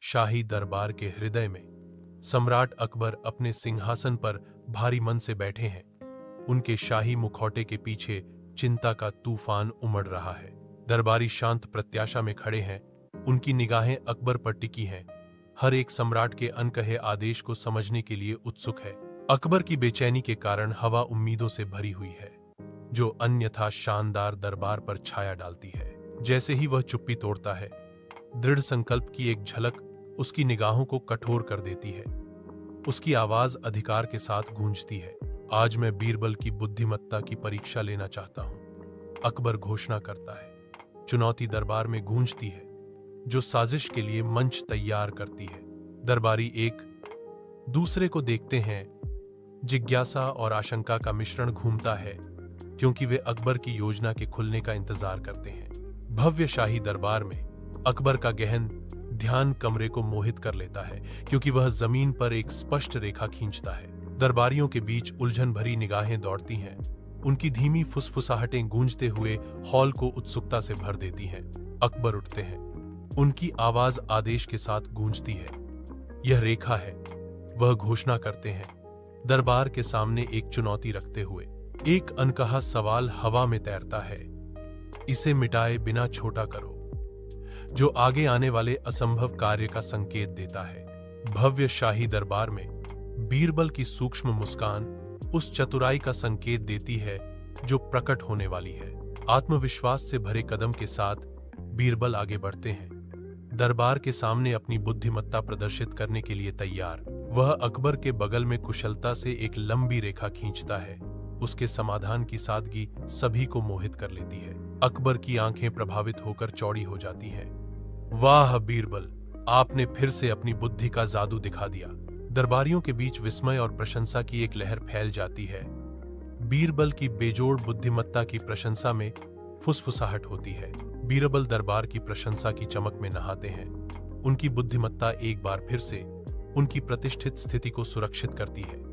शाही दरबार के हृदय में सम्राट अकबर अपने सिंहासन पर भारी मन से बैठे हैं। उनके शाही मुखौटे के पीछे चिंता का तूफान उमड़ रहा है। दरबारी शांत प्रत्याशा में खड़े हैं, उनकी निगाहें अकबर पर टिकी हैं। हर एक सम्राट के अनकहे आदेश को समझने के लिए उत्सुक है। अकबर की बेचैनी के कारण हवा उम्मीदों से भरी हुई है, जो अन्यथा शानदार दरबार पर छाया डालती है। जैसे ही वह चुप्पी तोड़ता है, दृढ़ संकल्प की एक झलक उसकी निगाहों को कठोर कर देती है। उसकी आवाज अधिकार के साथ गूंजती है। आज मैं बीरबल की बुद्धिमत्ता की परीक्षा लेना चाहता हूं, अकबर घोषणा करता है। चुनौती दरबार में गूंजती है, जो साजिश के लिए मंच तैयार करती है। दरबारी एक दूसरे को देखते हैं। जिज्ञासा और आशंका का मिश्रण घूमता है, क्योंकि वे अकबर की योजना के खुलने का इंतजार करते हैं। भव्य शाही दरबार में अकबर का गहन ध्यान कमरे को मोहित कर लेता है, क्योंकि वह जमीन पर एक स्पष्ट रेखा खींचता है। दरबारियों के बीच उलझन भरी निगाहें दौड़ती हैं। उनकी धीमी फुसफुसाहटें गूंजते हुए हॉल को उत्सुकता से भर देती हैं। अकबर उठते हैं। उनकी आवाज आदेश के साथ गूंजती है। यह रेखा है, वह घोषणा करते हैं, दरबार के सामने एक चुनौती रखते हुए। एक अनकहा सवाल हवा में तैरता है, इसे मिटाए बिना छोटा करो, जो आगे आने वाले असंभव कार्य का संकेत देता है। भव्य शाही दरबार में बीरबल की सूक्ष्म मुस्कान उस चतुराई का संकेत देती है जो प्रकट होने वाली है। आत्मविश्वास से भरे कदम के साथ बीरबल आगे बढ़ते हैं, दरबार के सामने अपनी बुद्धिमत्ता प्रदर्शित करने के लिए तैयार। वह अकबर के बगल में कुशलता से एक लंबी रेखा खींचता है। उसके समाधान की सादगी सभी को मोहित कर लेती है। अकबर की आंखें प्रभावित होकर चौड़ी हो जाती हैं। वाह बीरबल, आपने फिर से अपनी बुद्धि का जादू दिखा दिया। दरबारियों के बीच विस्मय और प्रशंसा की एक लहर फैल जाती है। बीरबल की बेजोड़ बुद्धिमत्ता की प्रशंसा में फुसफुसाहट होती है। बीरबल दरबार की प्रशंसा की चमक में नहाते हैं। उनकी बुद्धिमत्ता एक बार फिर से उनकी प्रतिष्ठित स्थिति को सुरक्षित करती है।